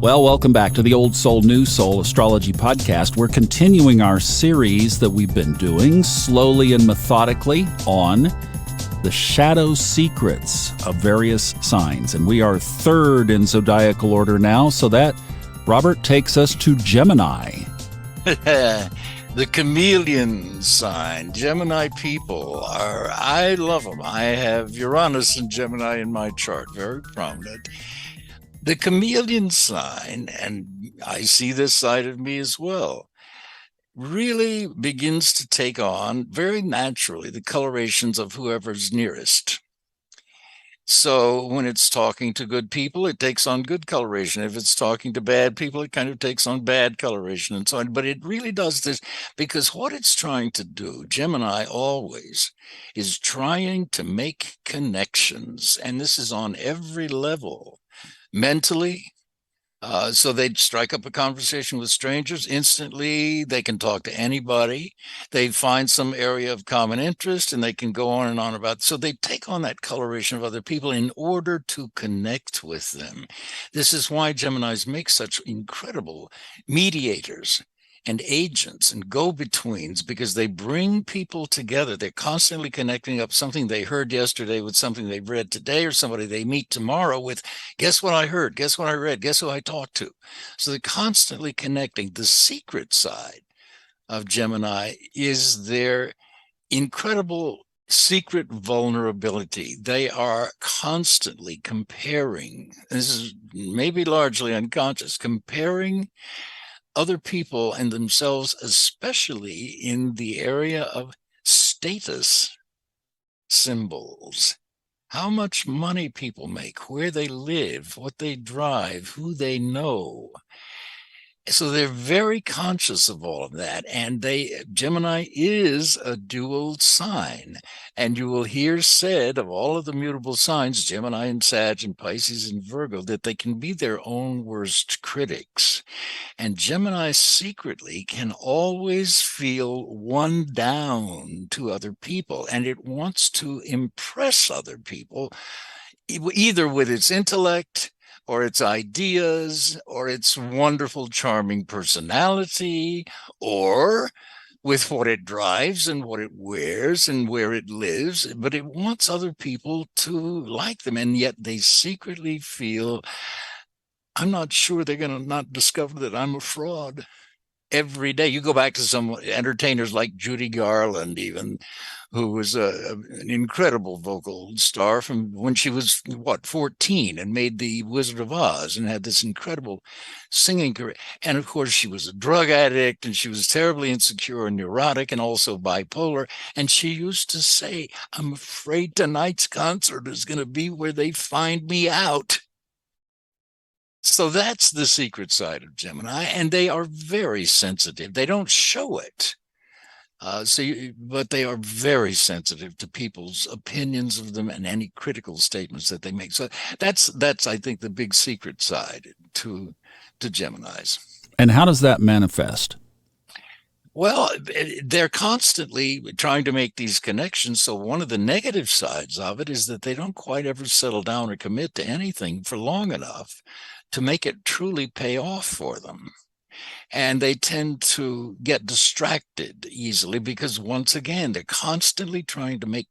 Well, welcome back to the Old Soul, New Soul Astrology Podcast. We're continuing our series that we've been doing slowly and methodically on the shadow secrets of various signs. And we are third in zodiacal order now, so that, Robert, takes us to Gemini. The chameleon sign. Gemini people I love them. I have Uranus and Gemini in my chart, very prominent. The chameleon sign, and I see this side of me as well, really begins to take on very naturally the colorations of whoever's nearest. So when it's talking to good people, it takes on good coloration. If it's talking to bad people, it kind of takes on bad coloration and so on. But it really does this because what it's trying to do, Gemini always, is trying to make connections. And this is on every level. Mentally, so they'd strike up a conversation with strangers instantly. They can talk to anybody. They find some area of common interest and they can go on and on about. So they take on that coloration of other people in order to connect with them. This is why Geminis make such incredible mediators and agents and go-betweens, because they bring people together. They're constantly connecting up something they heard yesterday with something they've read today, or somebody they meet tomorrow with, guess what I heard, guess what I read, guess who I talked to. So they're constantly connecting. The secret side of Gemini is their incredible secret vulnerability. They are constantly comparing, this is maybe largely unconscious, comparing other people and themselves, especially in the area of status symbols. How much money people make, where they live, what they drive, who they know. So they're very conscious of all of that. And Gemini is a dual sign. And you will hear said of all of the mutable signs, Gemini and Sag and Pisces and Virgo, that they can be their own worst critics. And Gemini secretly can always feel one down to other people. And it wants to impress other people, either with its intellect, or its ideas, or its wonderful, charming personality, or with what it drives and what it wears and where it lives. But it wants other people to like them, and yet they secretly feel, I'm not sure they're going to not discover that I'm a fraud. Every day you go back to some entertainers like Judy Garland, even, who was an incredible vocal star from when she was 14 and made the Wizard of Oz and had this incredible singing career. And of course she was a drug addict and she was terribly insecure and neurotic and also bipolar. And she used to say, I'm afraid tonight's concert is going to be where they find me out. So that's the secret side of Gemini, and they are very sensitive. They don't show it, but they are very sensitive to people's opinions of them and any critical statements that they make. So that's I think the big secret side to Geminis. And how does that manifest? Well, they're constantly trying to make these connections. So one of the negative sides of it is that they don't quite ever settle down or commit to anything for long enough to make it truly pay off for them. And they tend to get distracted easily because, once again, they're constantly trying to make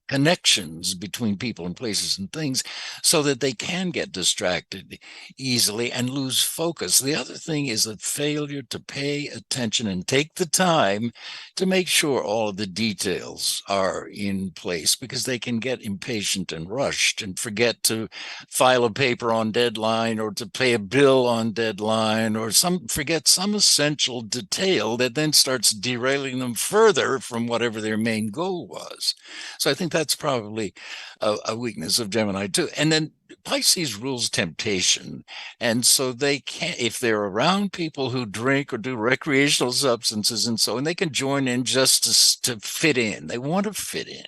connections between people and places and things so that they can get distracted easily and lose focus. The other thing is a failure to pay attention and take the time to make sure all of the details are in place, because they can get impatient and rushed and forget to file a paper on deadline or to pay a bill on deadline, or forget some essential detail that then starts derailing them further from whatever their main goal was. So I think that's probably a weakness of Gemini too. And then Pisces rules temptation. And so they can't, if they're around people who drink or do recreational substances and so, and they can join in just to fit in. They want to fit in.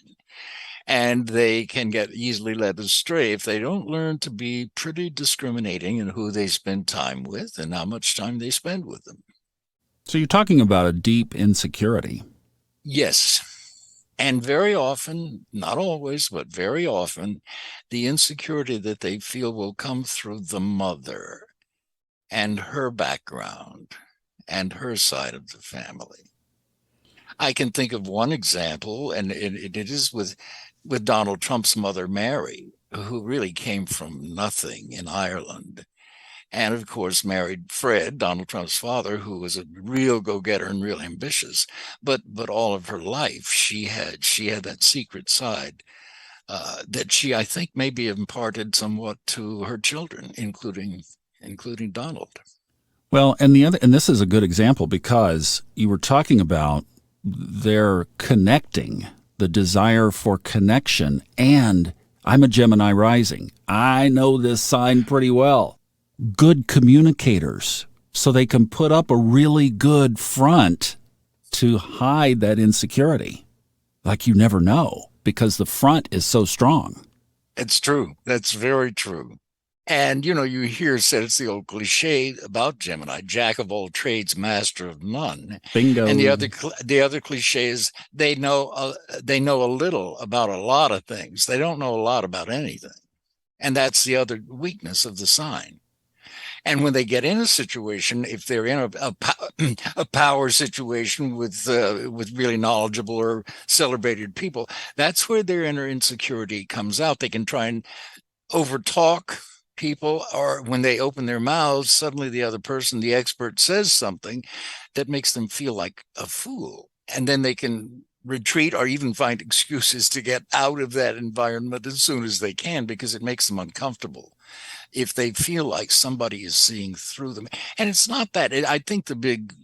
And they can get easily led astray if they don't learn to be pretty discriminating in who they spend time with and how much time they spend with them. So you're talking about a deep insecurity. Yes. And very often, not always, but very often, the insecurity that they feel will come through the mother. and her background and her side of the family. I can think of one example, and it is with Donald Trump's mother, Mary, who really came from nothing in Ireland. And of course, married Fred, Donald Trump's father, who was a real go-getter and real ambitious. But all of her life, she had that secret side that she, I think, maybe imparted somewhat to her children, including Donald. Well, and this is a good example because you were talking about their connecting, the desire for connection, and I'm a Gemini rising. I know this sign pretty well. Good communicators, so they can put up a really good front to hide that insecurity. Like you never know because the front is so strong. It's true. That's very true. And you hear said it's the old cliche about Gemini, jack of all trades, master of none. Bingo. And the other cliche is they know a little about a lot of things. They don't know a lot about anything. And that's the other weakness of the sign. And when they get in a situation, if they're in a power situation with really knowledgeable or celebrated people, that's where their inner insecurity comes out. They can try and overtalk people, or when they open their mouths, suddenly the other person, the expert, says something that makes them feel like a fool. And then they can retreat or even find excuses to get out of that environment as soon as they can because it makes them uncomfortable if they feel like somebody is seeing through them. And it's not that. I think the big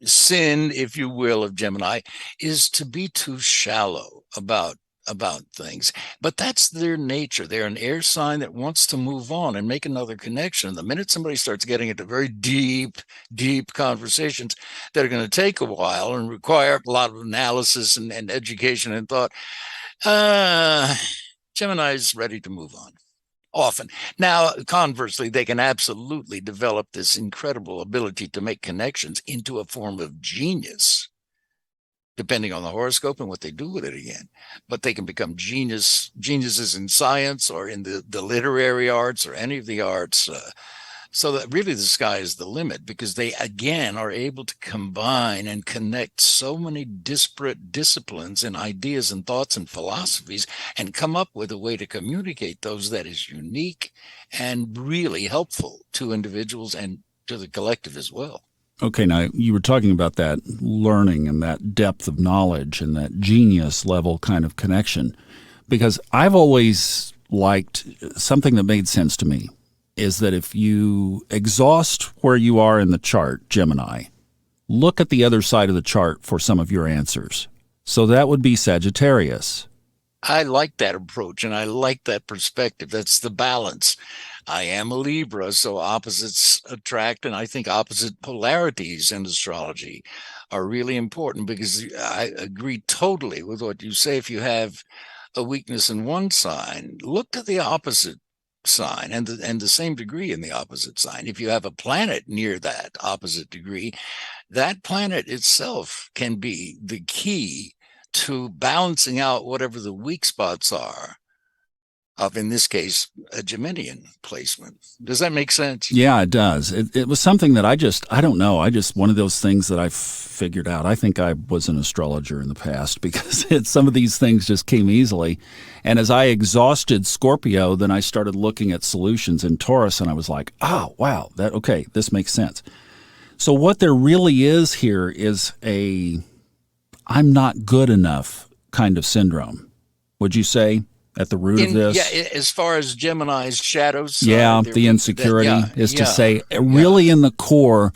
sin, if you will, of Gemini is to be too shallow about things. But that's their nature. They're an air sign that wants to move on and make another connection. The minute somebody starts getting into very deep conversations that are going to take a while and require a lot of analysis and education and thought, Gemini is ready to move on. Often. Now, conversely, they can absolutely develop this incredible ability to make connections into a form of genius, depending on the horoscope and what they do with it again. But they can become geniuses in science or in the literary arts or any of the arts. So that really the sky is the limit because they, again, are able to combine and connect so many disparate disciplines and ideas and thoughts and philosophies and come up with a way to communicate those that is unique and really helpful to individuals and to the collective as well. Okay, now you were talking about that learning and that depth of knowledge and that genius level kind of connection because I've always liked something that made sense to me. Is that if you exhaust where you are in the chart, Gemini, look at the other side of the chart for some of your answers. So that would be Sagittarius. I like that approach and I like that perspective. That's the balance. I am a Libra, so opposites attract, and I think opposite polarities in astrology are really important because I agree totally with what you say. If you have a weakness in one sign, look to the opposite sign and the same degree in the opposite sign. If you have a planet near that opposite degree, that planet itself can be the key to balancing out whatever the weak spots are of, in this case, a Geminian placement. Does that make sense? Yeah, it does. It was something that I don't know. One of those things that I figured out. I think I was an astrologer in the past because some of these things just came easily. And as I exhausted Scorpio, then I started looking at solutions in Taurus and I was like, oh, wow, this makes sense. So what there really is here is I'm not good enough kind of syndrome. Would you say? At the root of this? Yeah, as far as Gemini's shadows. The insecurity is to say, really in the core,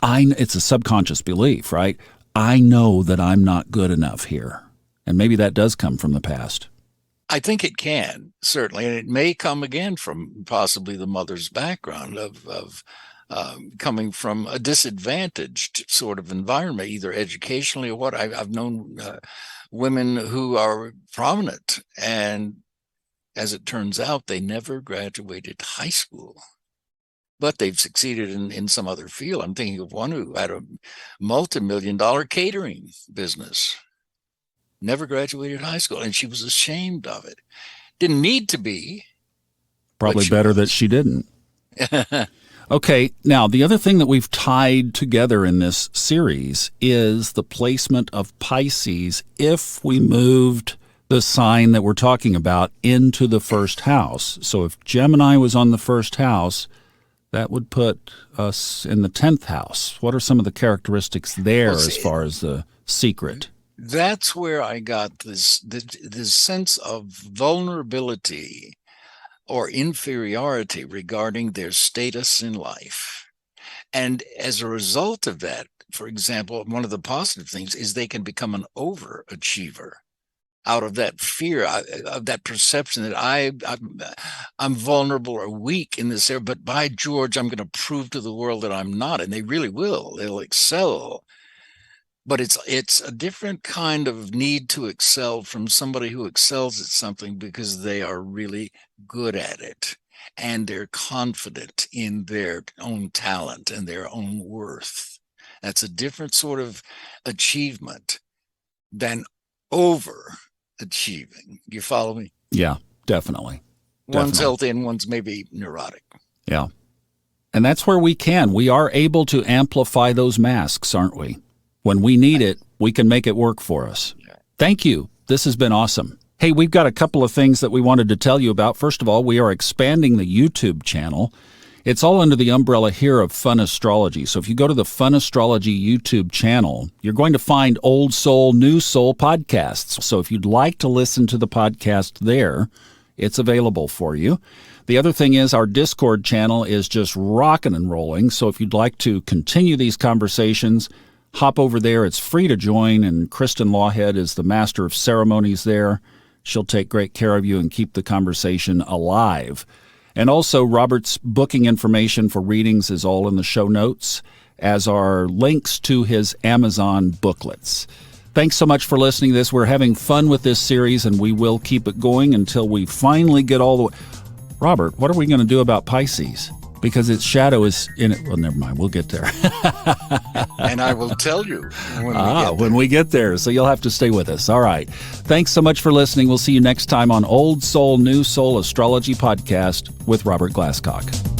it's a subconscious belief, right? I know that I'm not good enough here. And maybe that does come from the past. I think it can, certainly. And it may come again from possibly the mother's background of coming from a disadvantaged sort of environment, either educationally or what. I've known women who are prominent, and as it turns out, they never graduated high school, but they've succeeded in some other field. I'm thinking of one who had a multi-million-dollar catering business, never graduated high school, and she was ashamed of it. Didn't need to be. Probably better that she didn't. Okay, now the other thing that we've tied together in this series is the placement of Pisces if we moved the sign that we're talking about into the first house. So if Gemini was on the first house, that would put us in the 10th house. What are some of the characteristics there as far as the secret? That's where I got this sense of vulnerability or inferiority regarding their status in life. And as a result of that, for example, one of the positive things is they can become an overachiever out of that fear, of that perception that I'm vulnerable or weak in this area, but by George, I'm going to prove to the world that I'm not. And they really will. They'll excel. But it's a different kind of need to excel from somebody who excels at something because they are really good at it and they're confident in their own talent and their own worth. That's a different sort of achievement than overachieving. You follow me? Yeah, definitely. One's healthy and one's maybe neurotic. Yeah. And that's where we are able to amplify those masks, aren't we? When we need it, we can make it work for us. Thank you. This has been awesome. Hey, we've got a couple of things that we wanted to tell you about. First of all, we are expanding the YouTube channel. It's all under the umbrella here of Fun Astrology. So if you go to the Fun Astrology YouTube channel, you're going to find Old Soul, New Soul podcasts. So if you'd like to listen to the podcast there, it's available for you. The other thing is our Discord channel is just rocking and rolling. So if you'd like to continue these conversations, hop over there. It's free to join, and Kristen Lawhead is the master of ceremonies there. She'll take great care of you and keep the conversation alive. And also, Robert's booking information for readings is all in the show notes, as are links to his Amazon booklets. Thanks so much for listening to this. We're having fun with this series, and we will keep it going until we finally get all the way. Robert, what are we going to do about Pisces? Because its shadow is in it. Well, never mind. We'll get there. And I will tell you when we get there. So you'll have to stay with us. All right. Thanks so much for listening. We'll see you next time on Old Soul, New Soul Astrology Podcast with Robert Glasscock.